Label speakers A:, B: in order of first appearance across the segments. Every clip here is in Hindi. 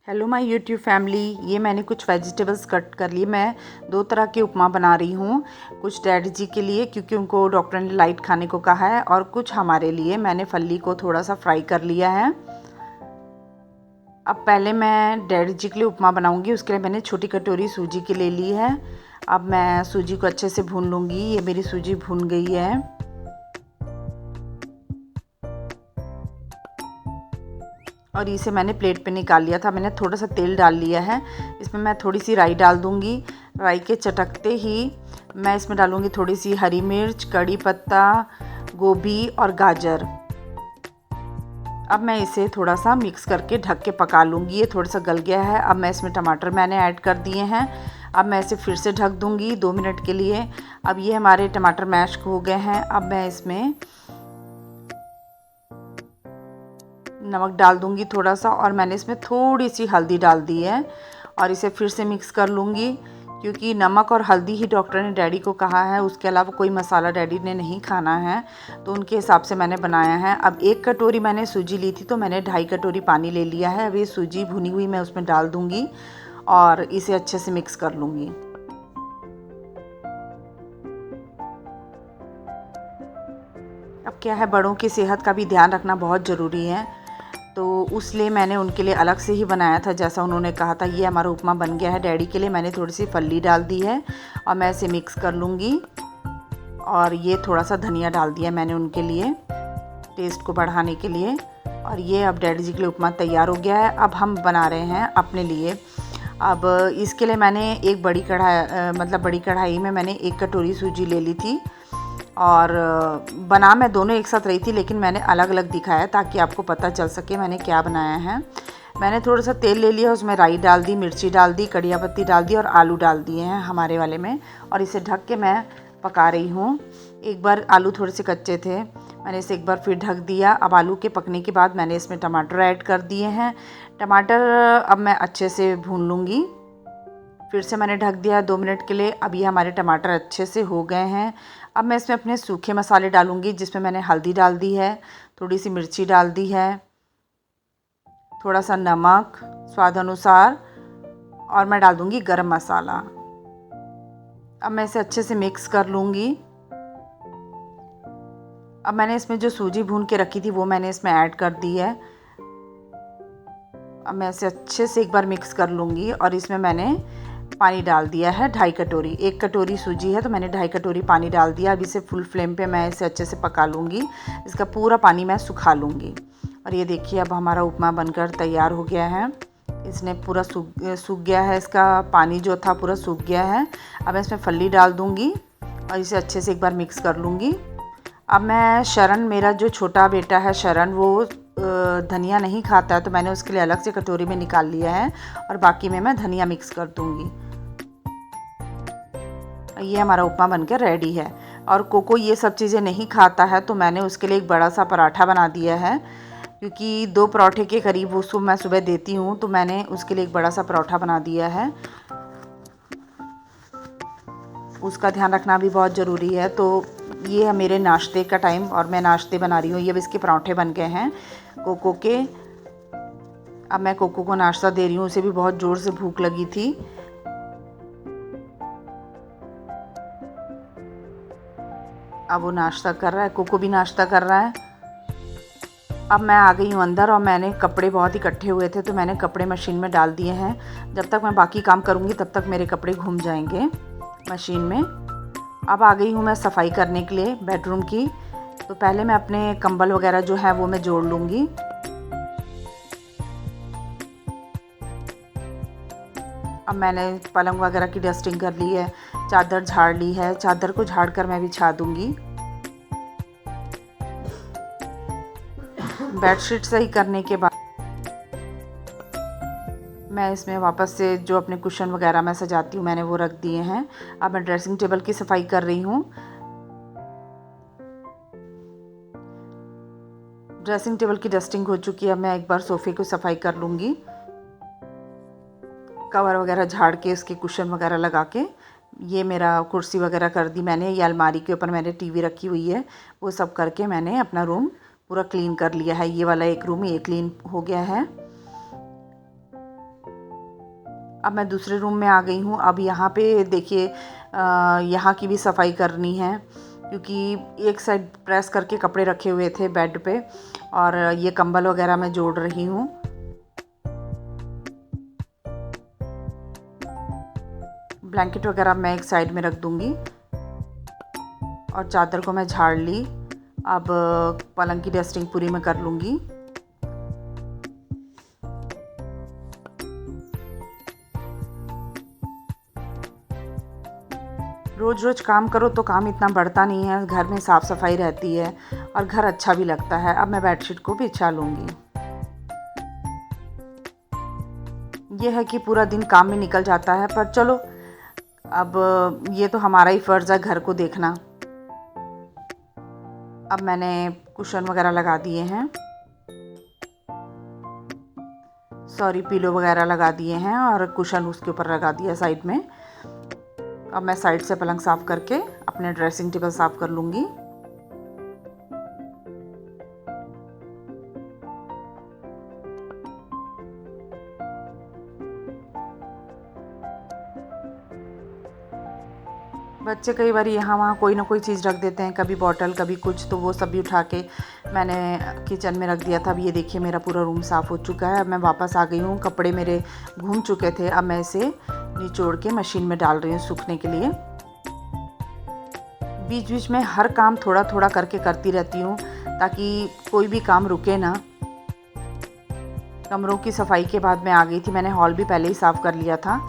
A: Hello my YouTube family. ये मैंने कुछ वेजिटेबल्स कट कर लिए। मैं दो तरह के उपमा बना रही हूँ। कुछ डैडी जी के लिए क्योंकि उनको डॉक्टर ने लाइट खाने को कहा है, और कुछ हमारे लिए। मैंने फली को थोड़ा सा फ्राई कर लिया है। अब पहले मैं डैडी जी के लिए उपमा बनाऊँगी। उसके लिए मैंने छोटी कटोरी सूजी की ले ली है। अब मैं सूजी को अच्छे से भून लूँगी। ये मेरी सूजी भून गई है। और इसे मैंने प्लेट पे निकाल लिया था। मैंने थोड़ा सा तेल डाल लिया है। इसमें मैं थोड़ी सी राई डाल दूँगी। राई के चटकते ही मैं इसमें डालूँगी थोड़ी सी हरी मिर्च, कड़ी पत्ता, गोभी और गाजर। अब मैं इसे थोड़ा सा मिक्स करके ढक के पका लूँगी। ये थोड़ा सा गल गया है। अब मैं इसमें टमाटर मैंने ऐड कर दिए हैं। अब मैं इसे फिर से ढक दूँगी 2 मिनट के लिए। अब ये हमारे टमाटर मैश हो गए हैं। अब मैं इसमें नमक डाल दूंगी थोड़ा सा, और मैंने इसमें थोड़ी सी हल्दी डाल दी है। और इसे फिर से मिक्स कर लूँगी, क्योंकि नमक और हल्दी ही डॉक्टर ने डैडी को कहा है। उसके अलावा कोई मसाला डैडी ने नहीं खाना है, तो उनके हिसाब से मैंने बनाया है। अब 1 कटोरी मैंने सूजी ली थी, तो मैंने 2.5 कटोरी पानी ले लिया है। अब ये सूजी भुनी हुई मैं उसमें डाल दूँगी और इसे अच्छे से मिक्स कर लूँगी। अब क्या है, बड़ों की सेहत का भी ध्यान रखना बहुत ज़रूरी है, तो उसलिए मैंने उनके लिए अलग से ही बनाया था जैसा उन्होंने कहा था। ये हमारा उपमा बन गया है। डैडी के लिए मैंने थोड़ी सी फली डाल दी है और मैं इसे मिक्स कर लूँगी। और ये थोड़ा सा धनिया डाल दिया मैंने उनके लिए, टेस्ट को बढ़ाने के लिए। और ये अब डैडी जी के लिए उपमा तैयार हो गया है। अब हम बना रहे हैं अपने लिए। अब इसके लिए मैंने एक बड़ी कढ़ाई में मैंने 1 कटोरी सूजी ले ली थी। और बना मैं दोनों एक साथ रही थी, लेकिन मैंने अलग अलग दिखाया ताकि आपको पता चल सके मैंने क्या बनाया है। मैंने थोड़ा सा तेल ले लिया, उसमें राई डाल दी, मिर्ची डाल दी, कड़िया पत्ती डाल दी और आलू डाल दिए हैं हमारे वाले में। और इसे ढक के मैं पका रही हूँ। एक बार आलू थोड़े से कच्चे थे, मैंने इसे एक बार फिर ढक दिया। अब आलू के पकने के बाद मैंने इसमें टमाटर ऐड कर दिए हैं। टमाटर अब मैं अच्छे से भून लूँगी। फिर से मैंने ढक दिया 2 मिनट के लिए। अब ये हमारे टमाटर अच्छे से हो गए हैं। अब मैं इसमें अपने सूखे मसाले डालूँगी, जिसमें मैंने हल्दी डाल दी है, थोड़ी सी मिर्ची डाल दी है, थोड़ा सा नमक स्वाद अनुसार, और मैं डाल दूँगी गरम मसाला। अब मैं इसे अच्छे से मिक्स कर लूँगी। अब मैंने इसमें जो सूजी भून के रखी थी वो मैंने इसमें ऐड कर दी है। अब मैं इसे अच्छे से एक बार मिक्स कर लूँगी। और इसमें मैंने पानी डाल दिया है 2.5 कटोरी। 1 कटोरी सूजी है तो मैंने 2.5 कटोरी पानी डाल दिया। अब इसे फुल फ्लेम पे मैं इसे अच्छे से पका लूँगी। इसका पूरा पानी मैं सुखा लूँगी। और ये देखिए, अब हमारा उपमा बनकर तैयार हो गया है। इसने पूरा सूख गया है, इसका पानी जो था पूरा सूख गया है। अब मैं इसमें फली डाल दूँगी और इसे अच्छे से एक बार मिक्स कर लूँगी। अब मैं शरण, मेरा जो छोटा बेटा है शरण, वो धनिया नहीं खाता है, तो मैंने उसके लिए अलग से कटोरी में निकाल लिया है और बाकी में मैं धनिया मिक्स कर दूँगी। ये हमारा उपमा बनकर रेडी है। और कोको ये सब चीज़ें नहीं खाता है, तो मैंने उसके लिए एक बड़ा सा पराठा बना दिया है, क्योंकि 2 पराठे के करीब उसको मैं सुबह देती हूँ, तो मैंने उसके लिए एक बड़ा सा पराठा बना दिया है। उसका ध्यान रखना भी बहुत ज़रूरी है। तो ये है मेरे नाश्ते का टाइम और मैं नाश्ते बना रही हूँ। ये अब इसके पराठे बन गए हैं कोको के। अब मैं कोको को नाश्ता दे रही हूँ, उसे भी बहुत ज़ोर से भूख लगी थी। अब वो नाश्ता कर रहा है, कोको भी नाश्ता कर रहा है। अब मैं आ गई हूँ अंदर, और मैंने कपड़े बहुत इकट्ठे हुए थे तो मैंने कपड़े मशीन में डाल दिए हैं। जब तक मैं बाकी काम करूँगी तब तक मेरे कपड़े घूम जाएंगे मशीन में। अब आ गई हूँ मैं सफाई करने के लिए बेडरूम की। तो पहले मैं अपने कंबल वगैरह जो है वो मैं जोड़ लूँगी। अब मैंने पलंग वगैरह की डस्टिंग कर ली है, चादर झाड़ ली है। चादर को झाड़ कर मैं बिछा दूँगी। बेडशीट सही करने के बाद मैं इसमें वापस से जो अपने कुशन वगैरह मैं सजाती हूँ मैंने वो रख दिए हैं। अब मैं ड्रेसिंग टेबल की सफाई कर रही हूँ। ड्रेसिंग टेबल की डस्टिंग हो चुकी है। अब मैं एक बार सोफ़े को सफाई कर लूँगी, कवर वगैरह झाड़ के उसके कुशन वगैरह लगा के। ये मेरा कुर्सी वगैरह कर दी मैंने। ये अलमारी के ऊपर मैंने टीवी रखी हुई है। वो सब करके मैंने अपना रूम पूरा क्लीन कर लिया है। ये वाला एक रूम ये क्लीन हो गया है। अब मैं दूसरे रूम में आ गई हूँ। अब यहाँ पे देखिए यहाँ की भी सफाई करनी है, क्योंकि एक साइड प्रेस करके कपड़े रखे हुए थे बेड पे, और ये कंबल वगैरह मैं जोड़ रही हूँ। ब्लैंकेट वगैरह मैं एक साइड में रख दूँगी, और चादर को मैं झाड़ ली। अब पलंग की डस्टिंग पूरी मैं कर लूँगी। रोज़ रोज़ काम करो तो काम इतना बढ़ता नहीं है, घर में साफ़ सफाई रहती है और घर अच्छा भी लगता है। अब मैं बेडशीट को बिछा लूँगी। ये है कि पूरा दिन काम में निकल जाता है, पर चलो अब ये तो हमारा ही फ़र्ज़ है घर को देखना। अब मैंने कुशन वगैरह लगा दिए हैं, सॉरी पिलो वगैरह लगा दिए हैं, और कुशन उसके ऊपर लगा दिया साइड में। अब मैं साइड से पलंग साफ़ करके अपने ड्रेसिंग टेबल साफ़ कर लूँगी। बच्चे कई बार यहाँ वहाँ कोई ना कोई चीज़ रख देते हैं, कभी बॉटल कभी कुछ, तो वो सभी उठा के मैंने किचन में रख दिया था। अब ये देखिए मेरा पूरा रूम साफ़ हो चुका है। अब मैं वापस आ गई हूँ, कपड़े मेरे घूम चुके थे। अब मैं इसे निचोड़ के मशीन में डाल रही हूँ सूखने के लिए। बीच बीच में हर काम थोड़ा थोड़ा करके करती रहती हूँ, ताकि कोई भी काम रुके ना। कमरों की सफाई के बाद मैं आ गई थी, मैंने हॉल भी पहले ही साफ़ कर लिया था।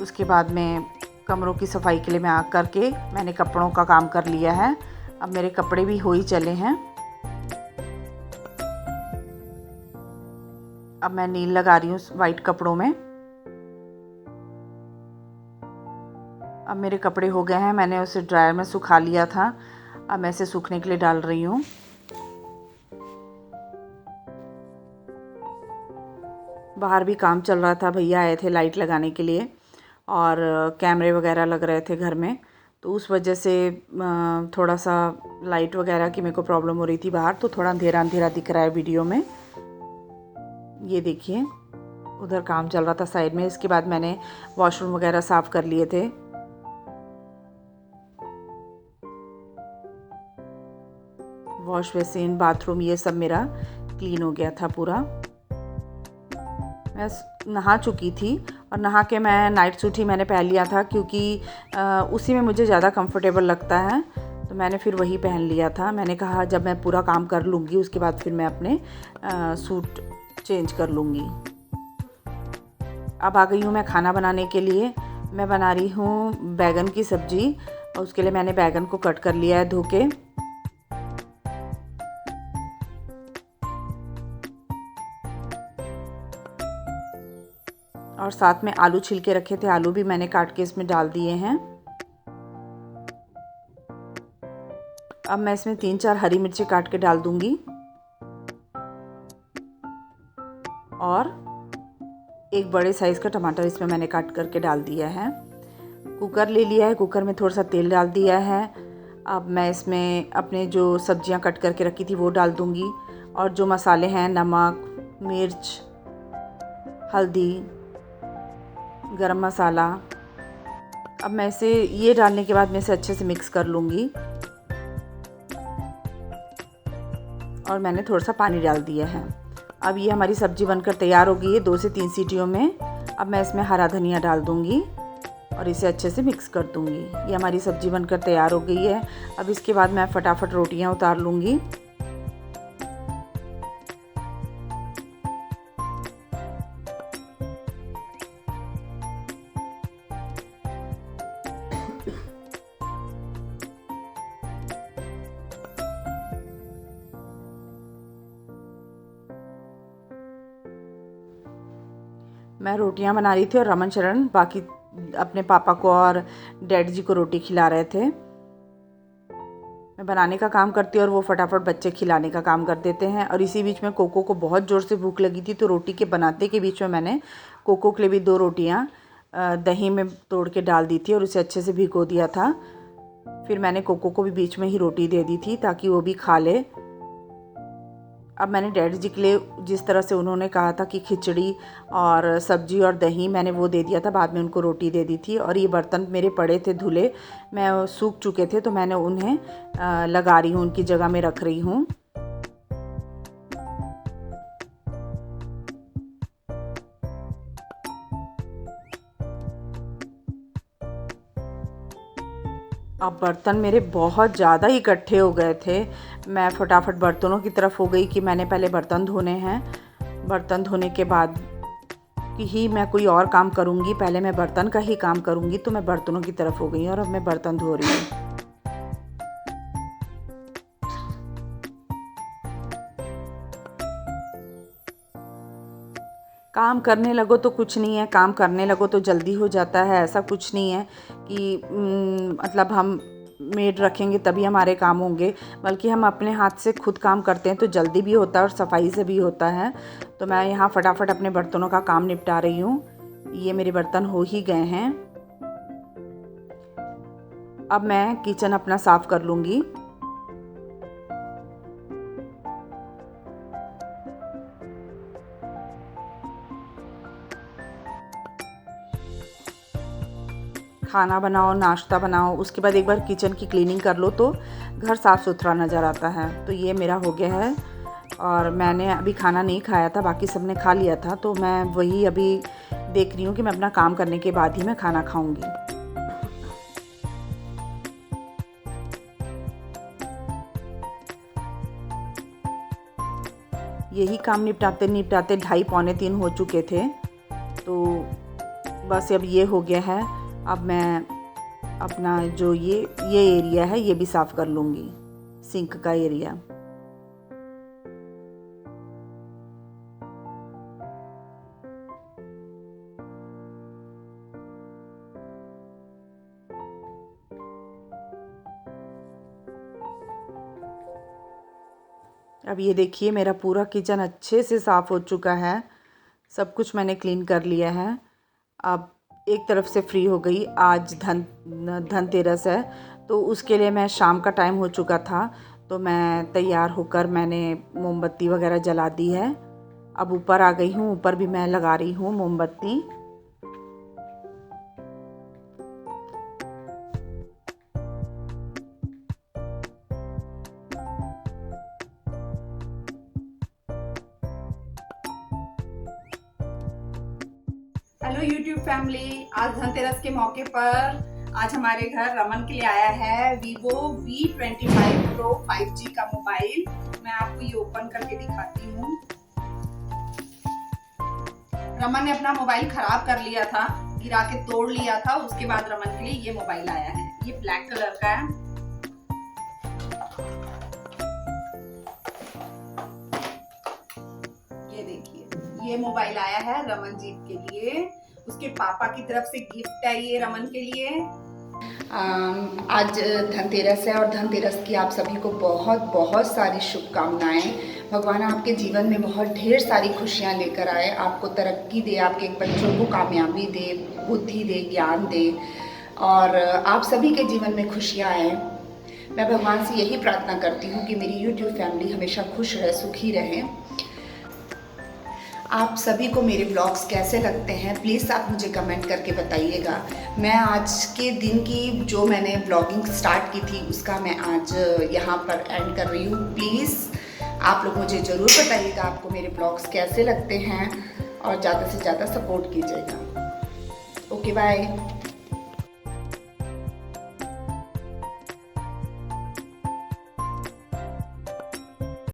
A: उसके बाद में कमरों की सफाई के लिए मैं आ करके मैंने कपड़ों का काम कर लिया है। अब मेरे कपड़े भी हो ही चले हैं। अब मैं नील लगा रही हूँ वाइट कपड़ों में। अब मेरे कपड़े हो गए हैं, मैंने उसे ड्रायर में सुखा लिया था। अब मैं इसे सूखने के लिए डाल रही हूँ। बाहर भी काम चल रहा था, भैया आए थे लाइट लगाने के लिए, और कैमरे वगैरह लग रहे थे घर में, तो उस वजह से थोड़ा सा लाइट वगैरह की मेरे को प्रॉब्लम हो रही थी बाहर, तो थोड़ा अंधेरा अंधेरा दिख रहा है वीडियो में। ये देखिए उधर काम चल रहा था साइड में। इसके बाद मैंने वॉशरूम वगैरह साफ़ कर लिए थे। वॉश बेसिन, बाथरूम, ये सब मेरा क्लीन हो गया था पूरा। मैं नहा चुकी थी, और नहा के मैं नाइट सूट ही मैंने पहन लिया था, क्योंकि उसी में मुझे ज़्यादा कंफर्टेबल लगता है, तो मैंने फिर वही पहन लिया था। मैंने कहा जब मैं पूरा काम कर लूँगी उसके बाद फिर मैं अपने सूट चेंज कर लूँगी। अब आ गई हूँ मैं खाना बनाने के लिए। मैं बना रही हूँ बैगन की सब्ज़ी, और उसके लिए मैंने बैगन को कट कर लिया है धो के। और साथ में आलू छिलके रखे थे, आलू भी मैंने काट के इसमें डाल दिए हैं। अब मैं इसमें 3-4 हरी मिर्ची काट के डाल दूंगी, और एक बड़े साइज़ का टमाटर इसमें मैंने काट करके डाल दिया है। कुकर ले लिया है, कुकर में थोड़ा सा तेल डाल दिया है। अब मैं इसमें अपने जो सब्जियां कट करके रखी थी वो डाल दूंगी, और जो मसाले हैं नमक, मिर्च, हल्दी, गरम मसाला। अब मैं इसे ये डालने के बाद मैं इसे अच्छे से मिक्स कर लूँगी, और मैंने थोड़ा सा पानी डाल दिया है। अब ये हमारी सब्ज़ी बनकर तैयार हो गई है 2 से 3 सीटियों में। अब मैं इसमें हरा धनिया डाल दूँगी और इसे अच्छे से मिक्स कर दूँगी। ये हमारी सब्ज़ी बनकर तैयार हो गई है। अब इसके बाद मैं फटाफट रोटियाँ उतार लूँगी। मैं रोटियां बना रही थी और रमन शरण बाकी अपने पापा को और डैडी जी को रोटी खिला रहे थे। मैं बनाने का काम करती हूँ और वो फटाफट बच्चे खिलाने का काम कर देते हैं। और इसी बीच में कोको को बहुत ज़ोर से भूख लगी थी, तो रोटी के बनाते के बीच में मैंने कोको के लिए भी 2 रोटियाँ दही में तोड़ के डाल दी थी और उसे अच्छे से भिगो दिया था। फिर मैंने कोको को भी बीच में ही रोटी दे दी थी ताकि वो भी खा ले। अब मैंने डैडी जी के लिए जिस तरह से उन्होंने कहा था कि खिचड़ी और सब्जी और दही, मैंने वो दे दिया था। बाद में उनको रोटी दे दी थी। और ये बर्तन मेरे पड़े थे धुले, मैं सूख चुके थे, तो मैंने उन्हें लगा रही हूँ, उनकी जगह में रख रही हूँ। अब बर्तन मेरे बहुत ज़्यादा इकट्ठे हो गए थे। मैं फटाफट बर्तनों की तरफ हो गई कि मैंने पहले बर्तन धोने हैं। बर्तन धोने के बाद ही मैं कोई और काम करूँगी, पहले मैं बर्तन का ही काम करूँगी। तो मैं बर्तनों की तरफ हो गई और अब मैं बर्तन धो रही हूँ। काम करने लगो तो कुछ नहीं है, काम करने लगो तो जल्दी हो जाता है। ऐसा कुछ नहीं है कि मतलब हम मेड रखेंगे तभी हमारे काम होंगे, बल्कि हम अपने हाथ से खुद काम करते हैं तो जल्दी भी होता है और सफाई से भी होता है। तो मैं यहाँ फटाफट अपने बर्तनों का काम निपटा रही हूँ। ये मेरे बर्तन हो ही गए हैं। अब मैं किचन अपना साफ़ कर लूँगी। खाना बनाओ, नाश्ता बनाओ, उसके बाद एक बार किचन की क्लीनिंग कर लो तो घर साफ़ सुथरा नज़र आता है। तो ये मेरा हो गया है। और मैंने अभी खाना नहीं खाया था, बाकी सब ने खा लिया था। तो मैं वही अभी देख रही हूँ कि मैं अपना काम करने के बाद ही मैं खाना खाऊंगी। यही काम निपटाते निपटाते 2:30 पौने 3 हो चुके थे। तो बस अब ये हो गया है। अब मैं अपना जो ये एरिया है ये भी साफ़ कर लूँगी, सिंक का एरिया। अब ये देखिए मेरा पूरा किचन अच्छे से साफ़ हो चुका है। सब कुछ मैंने क्लीन कर लिया है। अब एक तरफ से फ्री हो गई। आज धनतेरस है, तो उसके लिए मैं शाम का टाइम हो चुका था, तो मैं तैयार होकर मैंने मोमबत्ती वगैरह जला दी है। अब ऊपर आ गई हूँ, ऊपर भी मैं लगा रही हूँ मोमबत्ती।
B: हेलो यूट्यूब फैमिली, आज धनतेरस के मौके पर आज हमारे घर रमन के लिए आया है Vivo V25 Pro 5G का मोबाइल। मैं आपको ये ओपन करके दिखाती हूँ। रमन ने अपना मोबाइल खराब कर लिया था, गिरा के तोड़ लिया था। उसके बाद रमन के लिए ये मोबाइल आया है। ये ब्लैक कलर का है। ये देखिए, ये मोबाइल आया है रमन जी के लिए। उसके पापा की तरफ से गिफ्ट है ये रमन के लिए। आज धनतेरस है और धनतेरस की आप सभी को बहुत बहुत सारी शुभकामनाएं। भगवान आपके जीवन में बहुत ढेर सारी खुशियां लेकर आए, आपको तरक्की दे, आपके बच्चों को कामयाबी दे, बुद्धि दे, ज्ञान दे और आप सभी के जीवन में खुशियां आए। मैं भगवान से यही प्रार्थना करती हूँ कि मेरी यूट्यूब फैमिली हमेशा खुश रहे, सुखी रहे। आप सभी को मेरे ब्लॉग्स कैसे लगते हैं प्लीज़ आप मुझे कमेंट करके बताइएगा। मैं आज के दिन की जो मैंने ब्लॉगिंग स्टार्ट की थी उसका मैं आज यहाँ पर एंड कर रही हूँ। प्लीज़ आप लोग मुझे ज़रूर बताइएगा आपको मेरे ब्लॉग्स कैसे लगते हैं और ज़्यादा से ज़्यादा सपोर्ट कीजिएगा। Okay bye.